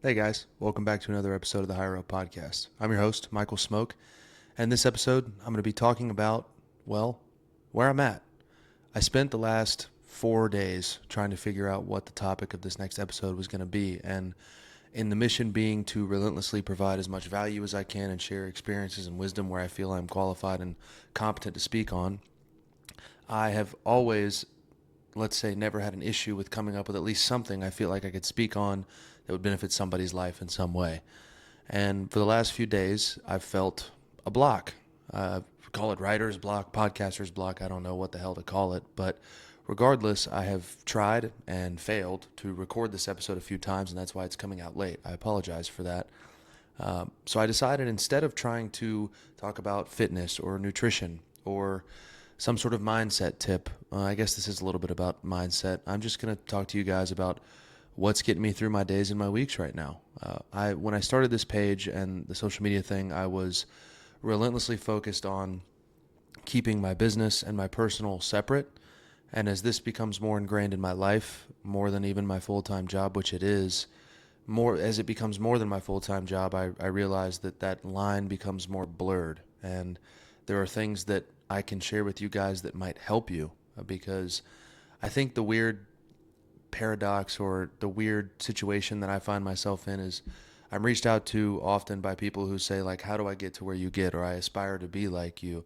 Hey guys, welcome back to another episode of the HigherUp podcast. I'm your host, Michael Smoke, and this episode I'm going to be talking about, well, where I'm at. I spent the last 4 days trying to figure out what the topic of this next episode was going to be, and in the mission being to relentlessly provide as much value as I can and share experiences and wisdom where I feel I'm qualified and competent to speak on, I have always, let's say, never had an issue with coming up with at least something I feel like I could speak on that would benefit somebody's life in some way. And for the last few days, I've felt a block. Call it writer's block, podcaster's block. I don't know what the hell to call it. But regardless, I have tried and failed to record this episode a few times, and that's why it's coming out late. I apologize for that. So I decided instead of trying to talk about fitness or nutrition or some sort of mindset tip, I guess this is a little bit about mindset. I'm just going to talk to you guys about what's getting me through my days and my weeks right now. When I started this page and the social media thing, I was relentlessly focused on keeping my business and my personal separate. And as this becomes more ingrained in my life, more than even my full-time job, which it is, more as it becomes more than my full-time job, I realize that that line becomes more blurred. And there are things that I can share with you guys that might help you because I think the weird paradox or the weird situation that I find myself in is I'm reached out to often by people who say, like, how do I get to where you get, or I aspire to be like you.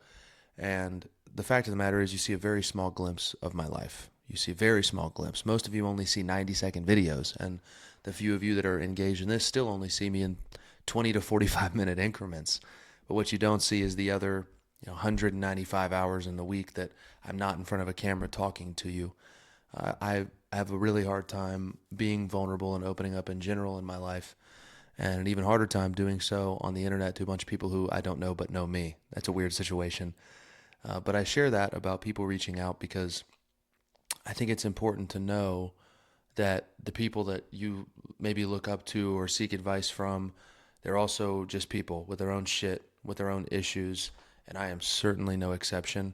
And the fact of the matter is you see a very small glimpse of my life. You see a very small glimpse. Most of you only see 90-second videos, and the few of you that are engaged in this still only see me in 20 to 45-minute increments. But what you don't see is the other 195 hours in the week that I'm not in front of a camera talking to you. I have a really hard time being vulnerable and opening up in general in my life, and an even harder time doing so on the internet to a bunch of people who I don't know but know me. That's a weird situation. But I share that about people reaching out because I think it's important to know that the people that you maybe look up to or seek advice from, they're also just people with their own shit, with their own issues, and I am certainly no exception.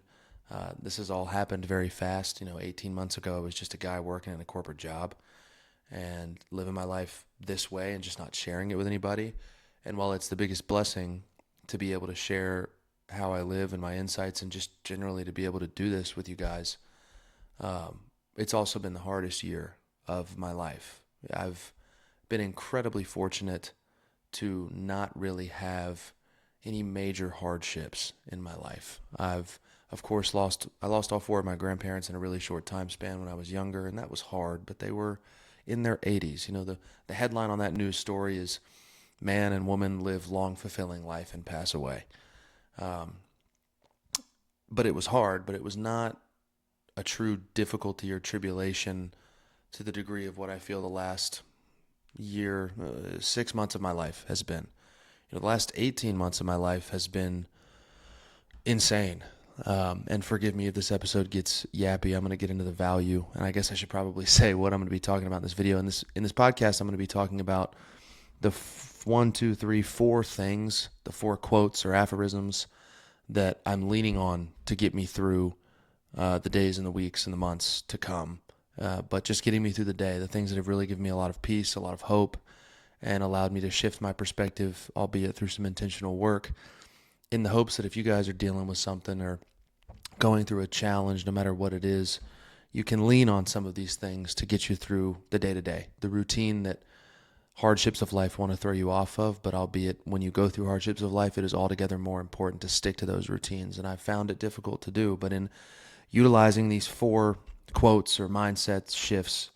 This has all happened very fast. 18 months ago, I was just a guy working in a corporate job and living my life this way and just not sharing it with anybody. And while it's the biggest blessing to be able to share how I live and my insights and just generally to be able to do this with you guys, it's also been the hardest year of my life. I've been incredibly fortunate to not really have any major hardships in my life. I've of course I lost all four of my grandparents in a really short time span when I was younger, and that was hard, but they were in their 80s. The headline on that news story is man and woman live long fulfilling life and pass away. Um, but it was hard, but it was not a true difficulty or tribulation to the degree of what I feel the last year, 6 months of my life has been. The last 18 months of my life has been insane. And forgive me if this episode gets yappy. I'm going to get into the value, and I guess I should probably say what I'm going to be talking about in this video. In this podcast, I'm going to be talking about the one, two, three, four things, the four quotes or aphorisms that I'm leaning on to get me through the days and the weeks and the months to come. But just getting me through the day, the things that have really given me a lot of peace, a lot of hope, and allowed me to shift my perspective, albeit through some intentional work, in the hopes that if you guys are dealing with something or going through a challenge, no matter what it is, you can lean on some of these things to get you through the day-to-day, the routine that hardships of life want to throw you off of, but albeit when you go through hardships of life, it is altogether more important to stick to those routines, and I found it difficult to do. But in utilizing these four quotes or mindset shifts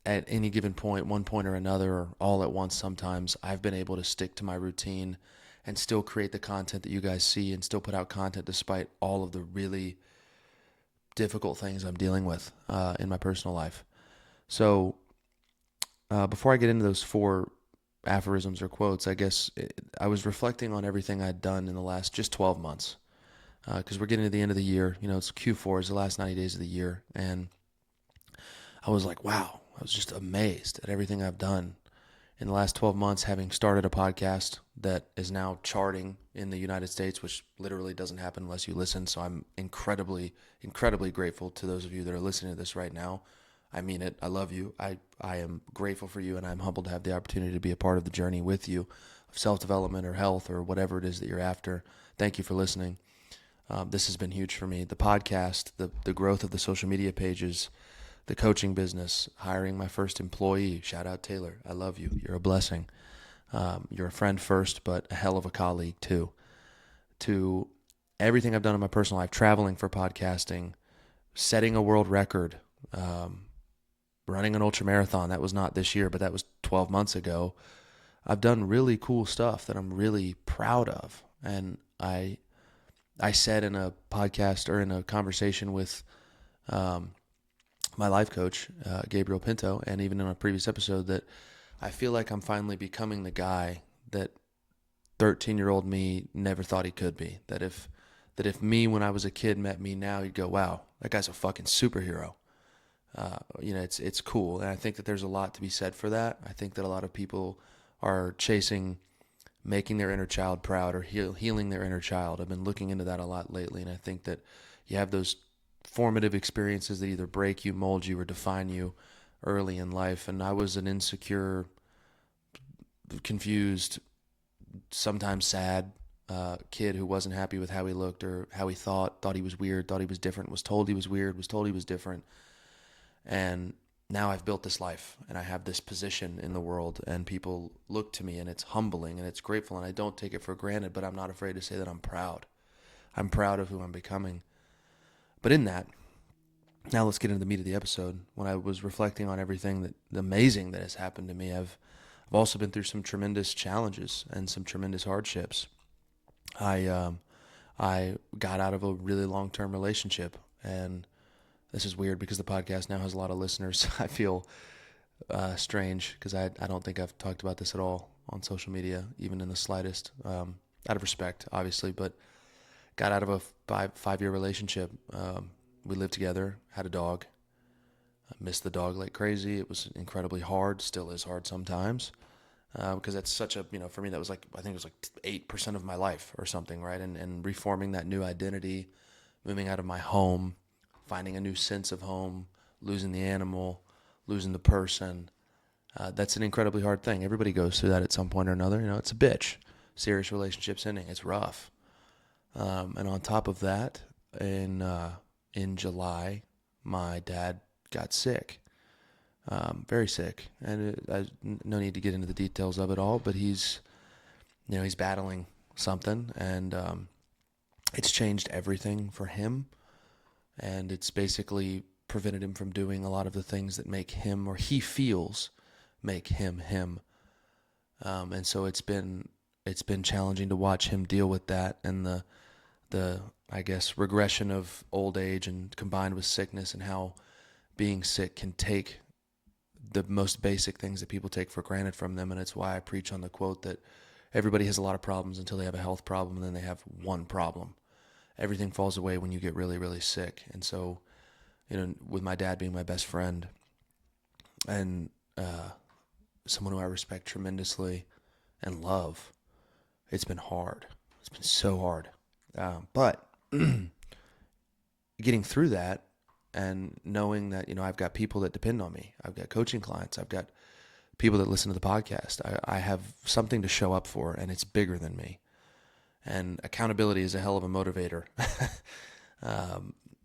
at any given point, one point or another, or all at once sometimes, I've been able to stick to my routine and still create the content that you guys see and still put out content despite all of the really difficult things I'm dealing with in my personal life. So before I get into those four aphorisms or quotes, I guess I was reflecting on everything I'd done in the last just 12 months because we're getting to the end of the year. It's Q4, it's the last 90 days of the year, and I was like, wow, I was just amazed at everything I've done in the last 12 months, having started a podcast that is now charting in the United States, which literally doesn't happen unless you listen. So I'm incredibly, incredibly grateful to those of you that are listening to this right now. I mean it. I love you. I am grateful for you, and I'm humbled to have the opportunity to be a part of the journey with you of self-development or health or whatever it is that you're after. Thank you for listening. This has been huge for me. The podcast, the growth of the social media pages, the coaching business, hiring my first employee. Shout out Taylor. I love you. You're a blessing. You're a friend first, but a hell of a colleague too. To everything I've done in my personal life, traveling for podcasting, setting a world record, running an ultra marathon. That was not this year, but that was 12 months ago. I've done really cool stuff that I'm really proud of. And I said in a podcast or in a conversation with my life coach, Gabriel Pinto, and even in a previous episode, that I feel like I'm finally becoming the guy that 13-year-old me never thought he could be. That if me when I was a kid met me now, he'd go, wow, that guy's a fucking superhero. It's cool. And I think that there's a lot to be said for that. I think that a lot of people are chasing making their inner child proud or healing their inner child. I've been looking into that a lot lately, and I think that you have those formative experiences that either break you, mold you, or define you early in life. And I was an insecure, confused, sometimes sad kid who wasn't happy with how he looked or how he thought he was weird, thought he was different, was told he was weird, was told he was different. And now I've built this life and I have this position in the world and people look to me and it's humbling and it's grateful and I don't take it for granted, but I'm not afraid to say that I'm proud. I'm proud of who I'm becoming. But in that, now let's get into the meat of the episode. When I was reflecting on everything the amazing that has happened to me, I've also been through some tremendous challenges and some tremendous hardships. I got out of a really long-term relationship, and this is weird because the podcast now has a lot of listeners. I feel strange because I don't think I've talked about this at all on social media, even in the slightest, out of respect, obviously, but got out of a five-year relationship. We lived together, had a dog. I missed the dog like crazy. It was incredibly hard, still is hard sometimes, because that's such a, for me, that was like, I think it was like 8% of my life or something, right? And reforming that new identity, moving out of my home, finding a new sense of home, losing the animal, losing the person. That's an incredibly hard thing. Everybody goes through that at some point or another. It's a bitch. Serious relationships ending. It's rough. And on top of that, in July, my dad got sick, very sick. And no need to get into the details of it all, but he's battling something, and it's changed everything for him. And it's basically prevented him from doing a lot of the things that make him, or he feels, make him him. And so it's been challenging to watch him deal with that, and the I guess regression of old age and combined with sickness, and how being sick can take the most basic things that people take for granted from them. And it's why I preach on the quote that everybody has a lot of problems until they have a health problem, and then they have one problem. Everything falls away when you get really, really sick. And so, with my dad being my best friend and someone who I respect tremendously and love, it's been hard. It's been so hard. But getting through that and knowing that, I've got people that depend on me. I've got coaching clients. I've got people that listen to the podcast. I have something to show up for, and it's bigger than me. And accountability is a hell of a motivator.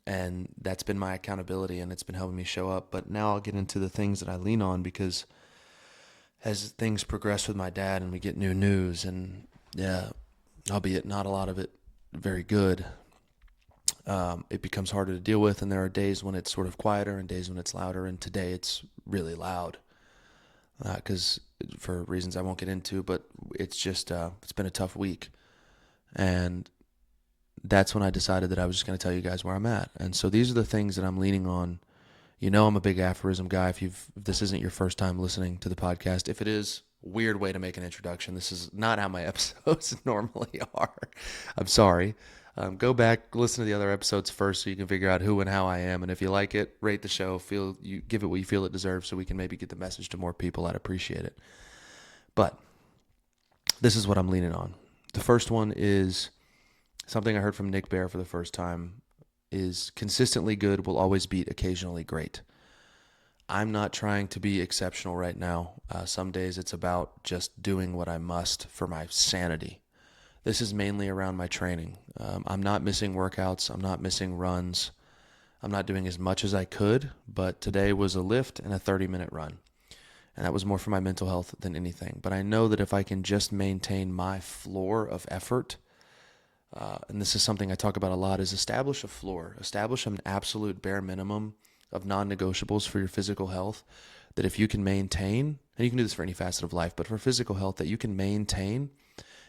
And that's been my accountability, and it's been helping me show up. But now I'll get into the things that I lean on, because as things progress with my dad and we get new news, and albeit not a lot of it very good, it becomes harder to deal with. And there are days when it's sort of quieter and days when it's louder. And today it's really loud, because for reasons I won't get into, but it's just, it's been a tough week. And that's when I decided that I was just going to tell you guys where I'm at. And so these are the things that I'm leaning on. I'm a big aphorism guy. If this isn't your first time listening to the podcast, if it is, weird way to make an introduction. This is not how my episodes normally are. I'm sorry. Go back, listen to the other episodes first so you can figure out who and how I am. And if you like it, rate the show. Give it what you feel it deserves so we can maybe get the message to more people. I'd appreciate it. But this is what I'm leaning on. The first one is something I heard from Nick Bear for the first time, is consistently good will always beat occasionally great. I'm not trying to be exceptional right now. Some days it's about just doing what I must for my sanity. This is mainly around my training. I'm not missing workouts. I'm not missing runs. I'm not doing as much as I could, but today was a lift and a 30-minute run. And that was more for my mental health than anything. But I know that if I can just maintain my floor of effort, and this is something I talk about a lot, is establish a floor, establish an absolute bare minimum of non-negotiables for your physical health that if you can maintain, and you can do this for any facet of life, but for physical health that you can maintain,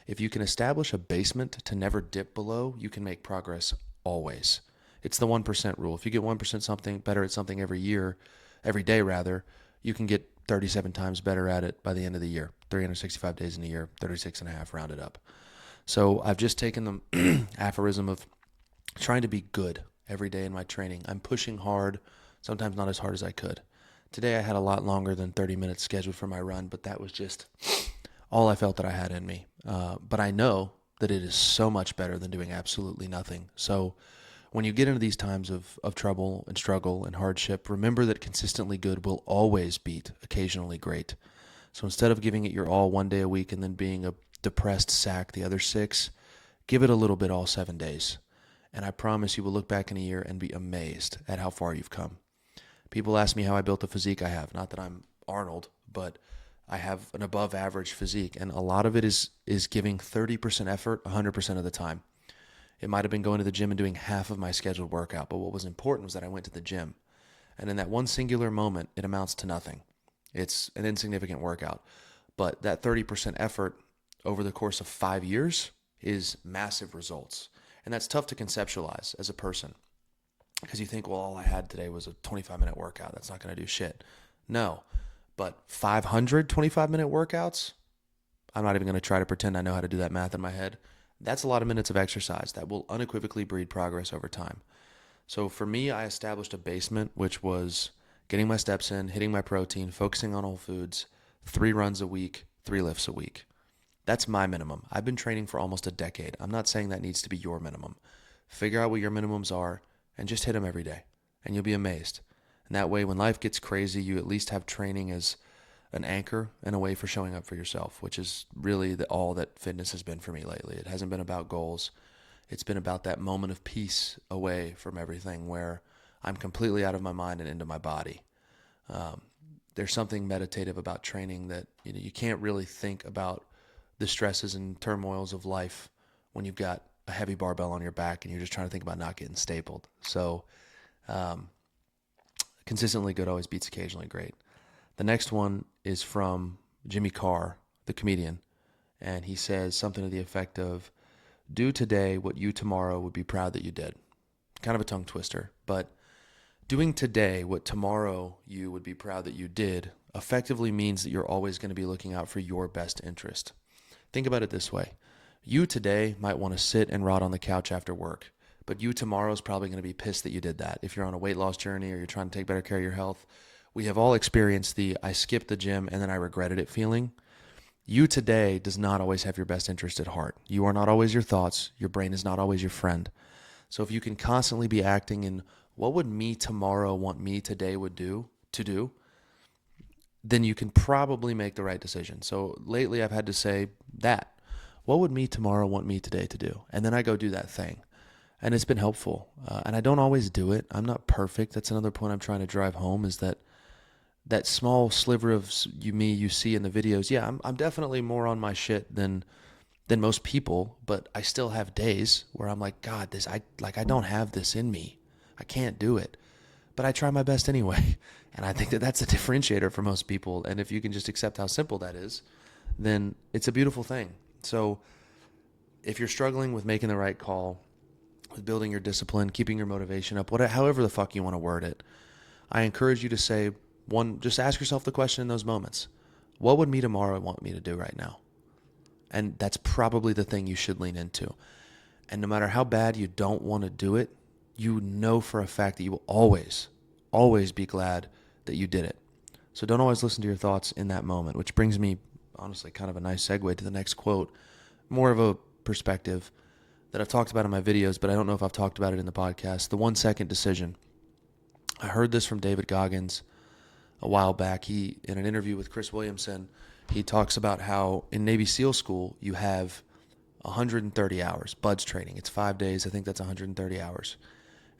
if you can establish a basement to never dip below, you can make progress always. It's the 1% rule. If you get 1% something better at something every day rather, you can get 37 times better at it by the end of the year. 365 days in a year, 36 and a half rounded up. So I've just taken the aphorism of trying to be good every day in my training. I'm pushing hard, sometimes not as hard as I could. Today I had a lot longer than 30 minutes scheduled for my run, but that was just all I felt that I had in me. But I know that it is so much better than doing absolutely nothing. So when you get into these times of trouble and struggle and hardship, remember that consistently good will always beat occasionally great. So instead of giving it your all one day a week and then being a depressed sack the other 6, give it a little bit all 7 days. And I promise you will look back in a year and be amazed at how far you've come. People ask me how I built the physique I have. Not that I'm Arnold, but I have an above average physique. And a lot of it is giving 30% effort 100% of the time. It might have been going to the gym and doing half of my scheduled workout, but what was important was that I went to the gym. And in that one singular moment, it amounts to nothing. It's an insignificant workout. But that 30% effort over the course of 5 years is massive results. And that's tough to conceptualize as a person because you think, well, all I had today was a 25-minute workout. That's not going to do shit. No, but 500 25-minute workouts, I'm not even going to try to pretend I know how to do that math in my head. That's a lot of minutes of exercise that will unequivocally breed progress over time. So for me, I established a basement, which was getting my steps in, hitting my protein, focusing on whole foods, 3 runs a week, 3 lifts a week. That's my minimum. I've been training for almost a decade. I'm not saying that needs to be your minimum. Figure out what your minimums are and just hit them every day, and you'll be amazed. And that way, when life gets crazy, you at least have training as an anchor and a way for showing up for yourself, which is really all that fitness has been for me lately. It hasn't been about goals. It's been about that moment of peace away from everything where I'm completely out of my mind and into my body. There's something meditative about training that you can't really think about the stresses and turmoils of life when you've got a heavy barbell on your back and you're just trying to think about not getting stapled. So consistently good always beats occasionally great. The next one is from Jimmy Carr, the comedian, and he says something to the effect of, do today what you tomorrow would be proud that you did. Kind of a tongue twister, but doing today what tomorrow you would be proud that you did effectively means that you're always going to be looking out for your best interest. Think about it this way. You today might want to sit and rot on the couch after work, but you tomorrow is probably going to be pissed that you did that. If you're on a weight loss journey or you're trying to take better care of your health, we have all experienced the I skipped the gym and then I regretted it feeling. You today does not always have your best interest at heart. You are not always your thoughts. Your brain is not always your friend. So if you can constantly be acting in what would me tomorrow want me today to do, then you can probably make the right decision. So lately I've had to say that. What would me tomorrow want me today to do? And then I go do that thing. And it's been helpful. And I don't always do it. I'm not perfect. That's another point I'm trying to drive home is that small sliver of me you see in the videos. Yeah, I'm definitely more on my shit than most people, but I still have days where I'm like, God, I don't have this in me. I can't do it. But I try my best anyway. And I think that that's a differentiator for most people. And if you can just accept how simple that is, then it's a beautiful thing. So if you're struggling with making the right call, with building your discipline, keeping your motivation up, however the fuck you want to word it, I encourage you to say, just ask yourself the question in those moments. What would me tomorrow want me to do right now? And that's probably the thing you should lean into. And no matter how bad you don't want to do it, you know for a fact that you will always, always be glad that you did it. So don't always listen to your thoughts in that moment, which brings me, honestly, kind of a nice segue to the next quote. More of a perspective that I've talked about in my videos, but I don't know if I've talked about it in the podcast. The 1 second decision. I heard this from David Goggins a while back. He, in an interview with Chris Williamson, he talks about how in Navy SEAL school you have 130 hours, BUDS training. It's 5 days. I think that's 130 hours.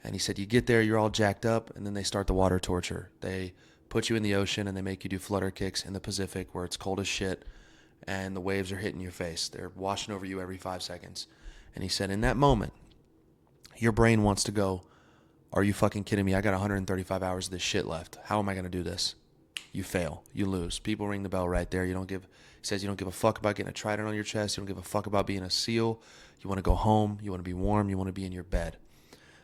And he said you get there, you're all jacked up, and then they start the water torture. They put you in the ocean and they make you do flutter kicks in the Pacific where it's cold as shit and the waves are hitting your face. They're washing over you every 5 seconds. And he said in that moment, your brain wants to go, are you fucking kidding me? I got 135 hours of this shit left. How am I going to do this? You fail. You lose. People ring the bell right there. He says you don't give a fuck about getting a trident on your chest. You don't give a fuck about being a SEAL. You want to go home. You want to be warm. You want to be in your bed.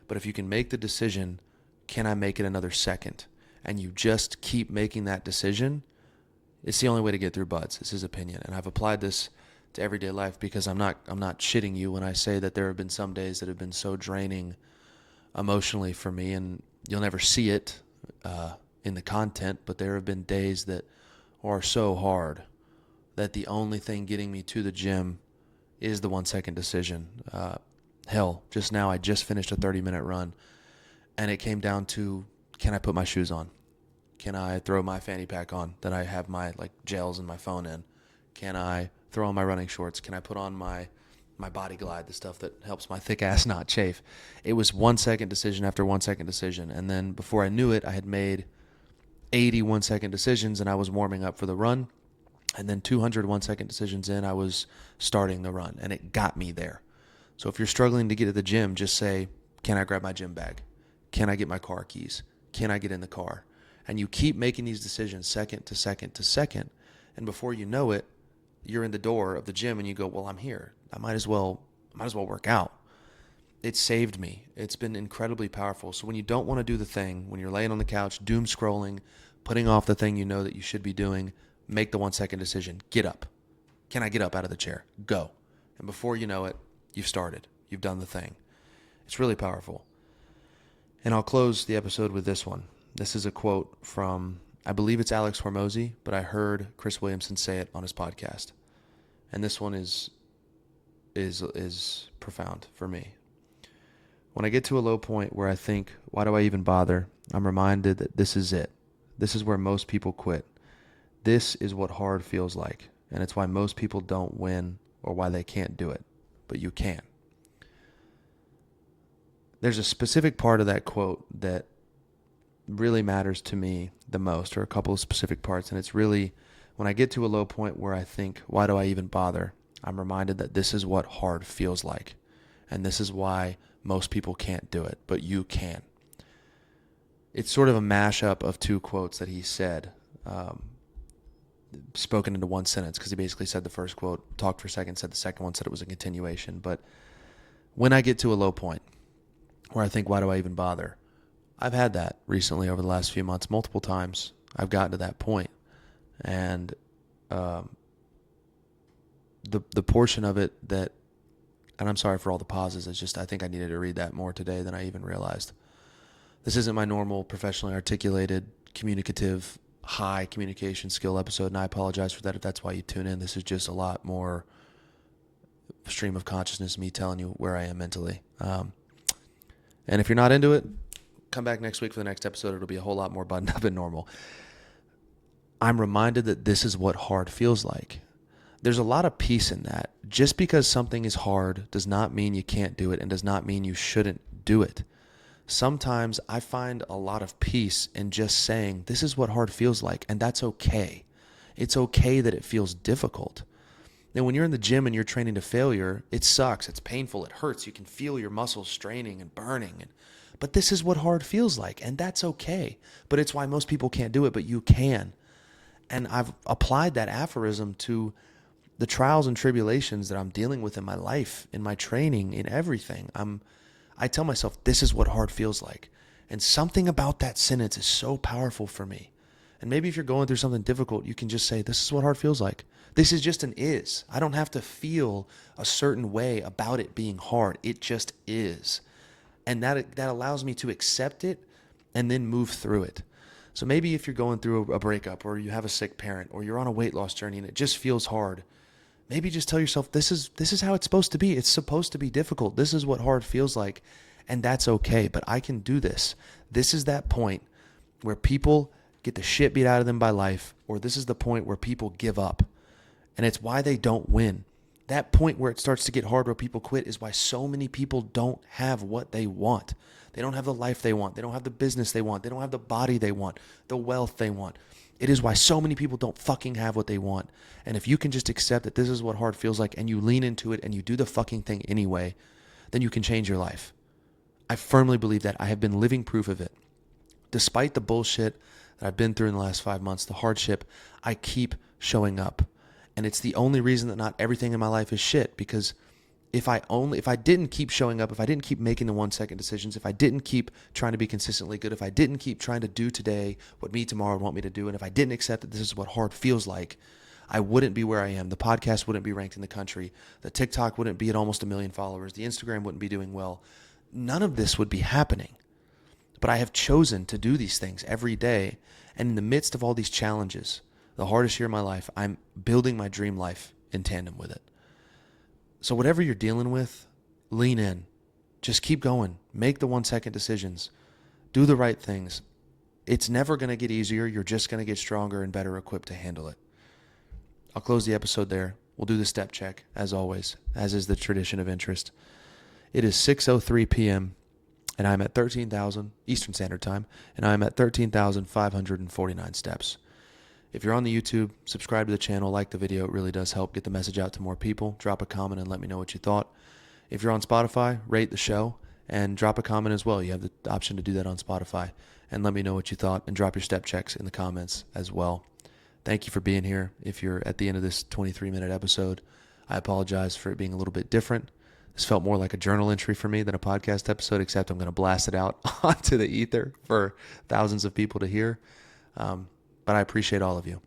But if you can make the decision, can I make it another second? And you just keep making that decision, it's the only way to get through BUDS. It's his opinion. And I've applied this to everyday life because I'm not shitting you when I say that there have been some days that have been so draining emotionally for me, and you'll never see it in the content, but there have been days that are so hard that the only thing getting me to the gym is the 1 second decision. Hell, just now I just finished a 30-minute run, and it came down to, can I put my shoes on? Can I throw my fanny pack on that I have my gels and my phone in? Can I throw on my running shorts? Can I put on my Body Glide, the stuff that helps my thick ass not chafe? It was 1 second decision after 1 second decision. And then before I knew it, I had made 80 1 second decisions and I was warming up for the run. And then 200 1 second decisions in, I was starting the run, and it got me there. So if you're struggling to get to the gym, just say, can I grab my gym bag? Can I get my car keys? Can I get in the car? And you keep making these decisions second to second to second. And before you know it, you're in the door of the gym and you go, well, I'm here. I might as well work out. It saved me. It's been incredibly powerful. So when you don't want to do the thing, when you're laying on the couch, doom scrolling, putting off the thing you know that you should be doing, make the 1 second decision. Get up. Can I get up out of the chair? Go. And before you know it, you've started. You've done the thing. It's really powerful. And I'll close the episode with this one. This is a quote from, I believe it's Alex Hormozy, but I heard Chris Williamson say it on his podcast. And this one is profound for me. When I get to a low point where I think, why do I even bother? I'm reminded that this is it. This is where most people quit. This is what hard feels like. And it's why most people don't win or why they can't do it. But you can. There's a specific part of that quote that really matters to me the most, or a couple of specific parts. And it's really, when I get to a low point where I think, why do I even bother? I'm reminded that this is what hard feels like. And this is why most people can't do it, but you can. It's sort of a mashup of two quotes that he said, spoken into one sentence, because he basically said the first quote, talked for a second, said the second one, said it was a continuation. But when I get to a low point where I think, why do I even bother? I've had that recently over the last few months, multiple times. I've gotten to that point. And the portion of it that, and I'm sorry for all the pauses, it's just I think I needed to read that more today than I even realized. This isn't my normal professionally articulated, communicative, high communication skill episode, and I apologize for that if that's why you tune in. This is just a lot more stream of consciousness, me telling you where I am mentally. And if you're not into it, come back next week for the next episode. It'll be a whole lot more buttoned up than normal. I'm reminded that this is what hard feels like. There's a lot of peace in that. Just because something is hard does not mean you can't do it and does not mean you shouldn't do it. Sometimes I find a lot of peace in just saying, this is what hard feels like, and that's okay. It's okay that it feels difficult. Now, when you're in the gym and you're training to failure, it sucks. It's painful. It hurts. You can feel your muscles straining and burning. But this is what hard feels like, and that's okay. But it's why most people can't do it, but you can. And I've applied that aphorism to the trials and tribulations that I'm dealing with in my life, in my training, in everything. I tell myself, this is what hard feels like. And something about that sentence is so powerful for me. And maybe if you're going through something difficult, you can just say, this is what hard feels like. This is just an is. I don't have to feel a certain way about it being hard. It just is. And that allows me to accept it and then move through it. So maybe if you're going through a breakup, or you have a sick parent, or you're on a weight loss journey and it just feels hard, maybe just tell yourself, this is how it's supposed to be. It's supposed to be difficult. This is what hard feels like, and that's okay, but I can do this. This is that point where people get the shit beat out of them by life, or this is the point where people give up. And it's why they don't win. That point where it starts to get hard, where people quit, is why so many people don't have what they want. They don't have the life they want. They don't have the business they want. They don't have the body they want, the wealth they want. It is why so many people don't fucking have what they want. And if you can just accept that this is what hard feels like, and you lean into it and you do the fucking thing anyway, then you can change your life. I firmly believe that. I have been living proof of it. Despite the bullshit that I've been through in the last 5 months, the hardship, I keep showing up. And it's the only reason that not everything in my life is shit, because if I didn't keep showing up, if I didn't keep making the 1-second decisions, if I didn't keep trying to be consistently good, if I didn't keep trying to do today what me tomorrow would want me to do, and if I didn't accept that this is what hard feels like, I wouldn't be where I am. The podcast wouldn't be ranked in the country. The TikTok wouldn't be at almost 1 million followers. The Instagram wouldn't be doing well. None of this would be happening. But I have chosen to do these things every day. And in the midst of all these challenges, the hardest year of my life, I'm building my dream life in tandem with it. So whatever you're dealing with, lean in. Just keep going. Make the 1-second decisions. Do the right things. It's never going to get easier. You're just going to get stronger and better equipped to handle it. I'll close the episode there. We'll do the step check, as always, as is the tradition of interest. It is 6:03 p.m., and I'm at 13,000 Eastern Standard Time, and I'm at 13,549 steps. If you're on the YouTube, subscribe to the channel, like the video. It really does help get the message out to more people. Drop a comment and let me know what you thought. If you're on Spotify, rate the show and drop a comment as well. You have the option to do that on Spotify. And let me know what you thought, and drop your step checks in the comments as well. Thank you for being here. If you're at the end of this 23-minute episode, I apologize for it being a little bit different. This felt more like a journal entry for me than a podcast episode, except I'm going to blast it out onto the ether for thousands of people to hear. But I appreciate all of you,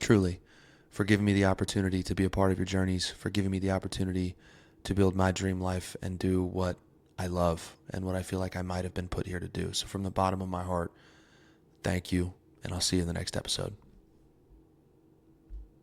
truly, for giving me the opportunity to be a part of your journeys, for giving me the opportunity to build my dream life and do what I love and what I feel like I might have been put here to do. So from the bottom of my heart, thank you, and I'll see you in the next episode.